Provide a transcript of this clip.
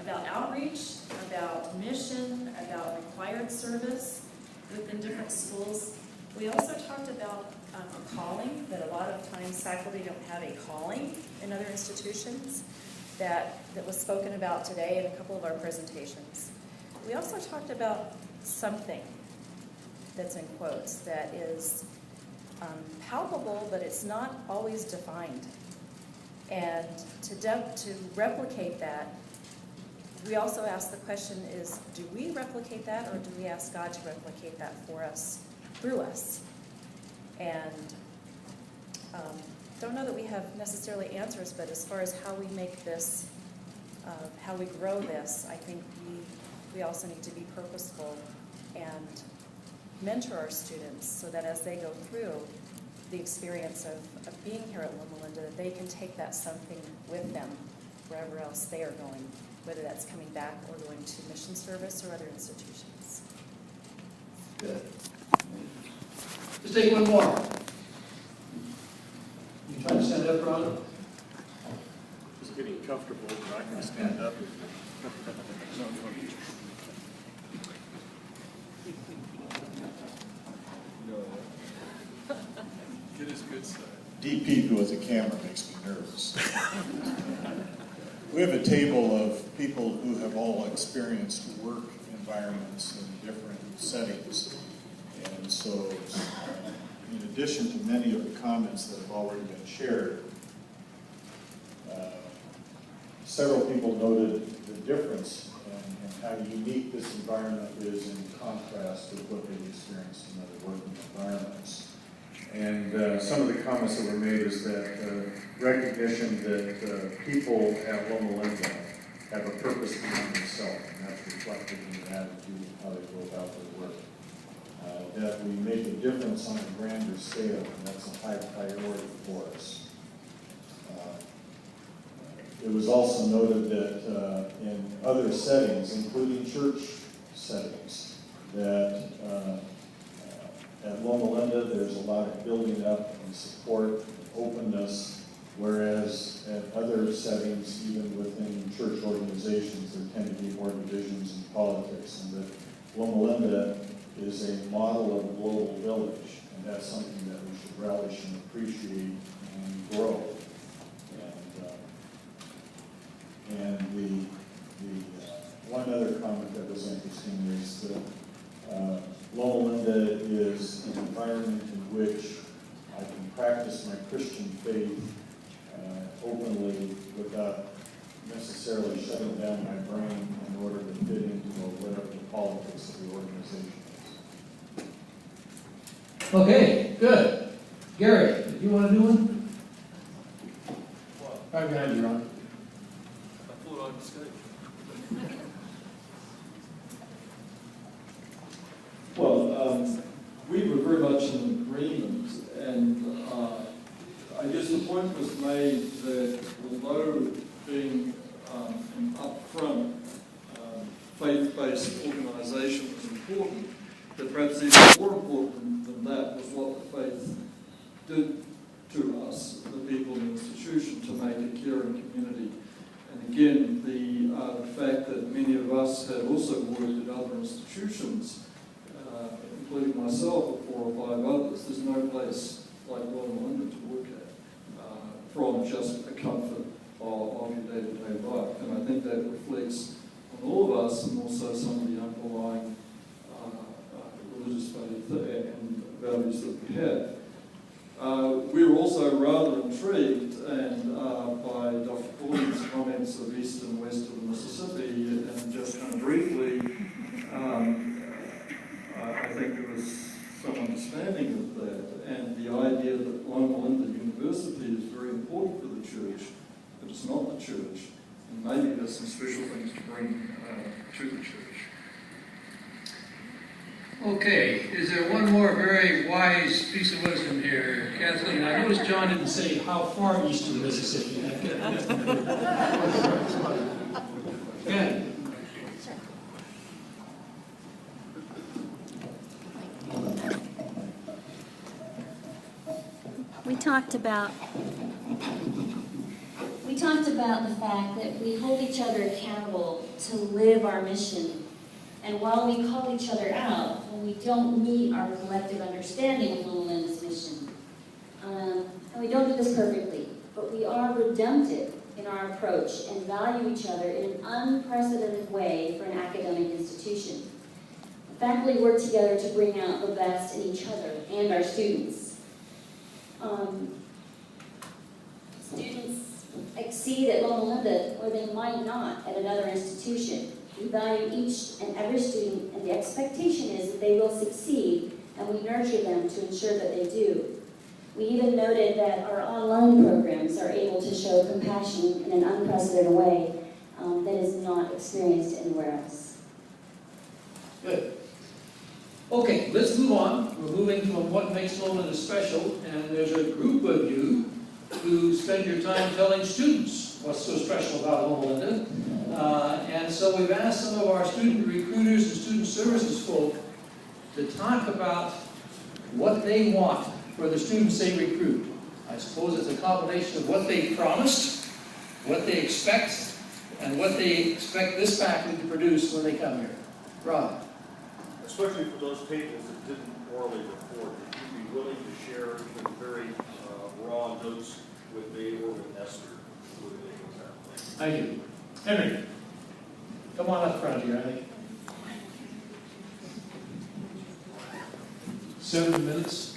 about outreach, about mission, about required service within different schools. We also talked about a calling, that a lot of times faculty don't have a calling in other institutions that was spoken about today in a couple of our presentations. We also talked about something that's in quotes that is palpable, but it's not always defined. And to replicate that, we also ask the question is, do we replicate that, or do we ask God to replicate that for us, through us? And don't know that we have necessarily answers, but as far as how we make this, how we grow this, I think we also need to be purposeful and mentor our students so that as they go through the experience of being here at Loma Linda, that they can take that something with them wherever else they are going, whether that's coming back or going to mission service or other institutions. Good. Let's take one more. You trying to stand up, Ron? Just getting comfortable, but I can stand up. Get his good side. DP with a camera makes me nervous. We have a table of people who have all experienced work environments in different settings. And so, in addition to many of the comments that have already been shared, several people noted the difference in how unique this environment is in contrast with what they've experienced in other working environments. And some of the comments that were made is that recognition that people at Loma Linda have a purpose beyond themselves, and that's reflected in the attitude of how they go about their work. That we make a difference on a grander scale, and that's a high priority for us. It was also noted that in other settings, including church settings, that at Loma Linda there's a lot of building up and support and openness, whereas at other settings, even within church organizations, there tend to be more divisions in politics, and that Loma Linda is a model of a global village, and that's something that we should relish and appreciate and grow. And the one other comment that was interesting is that Loma Linda is an environment in which I can practice my Christian faith openly without necessarily shutting down my brain in order to fit into whatever the politics of the organization is. Okay, good. Gary, do you want to do one? Right behind you, Ron. I thought I'd escape. Well, we were very much in agreement, and I guess the point was made that although being an upfront faith-based organisation was important, that perhaps even more important than that was what the faith did to us, the people in the institution, to make a caring community. And again, the fact that many of us had also worked at other institutions, including myself and 4 or 5 others, there's no place like Loma Linda to work at from just the comfort of your day-to-day life. And I think that reflects on all of us, and also some of the underlying religious faith and values that we have. We were also rather intrigued by Dr. Pauline's comments of east and west of the Mississippi, and just kind of briefly, I think there was some understanding of that, and the idea that Loma Linda University is very important for the church, but it's not the church, and maybe there's some special things to bring to the church. Okay, is there one more very wise piece of wisdom here? Kathleen, I noticed John didn't say how far east of the Mississippi. Yeah. We talked about the fact that we hold each other accountable to live our mission. And while we call each other out when we don't meet our collective understanding of Loma Linda's mission, and we don't do this perfectly, but we are redemptive in our approach and value each other in an unprecedented way for an academic institution. The faculty work together to bring out the best in each other and our students. Students exceed at Loma Linda where they might not at another institution. We value each and every student, and the expectation is that they will succeed, and we nurture them to ensure that they do. We even noted that our online programs are able to show compassion in an unprecedented way that is not experienced anywhere else. Good. Okay, let's move on. We're moving from what makes Loma Linda special, and there's a group of you who spend your time telling students what's so special about Loma Linda. And so we've asked some of our student recruiters and student services folk to talk about what they want for the students they recruit. I suppose it's a combination of what they promised, what they expect, and what they expect this faculty to produce when they come here. Rob. Especially for those tables that didn't orally report, would you be willing to share some very raw notes with me or with Esther? I do. Henry, come on up front here, I think. 7 minutes.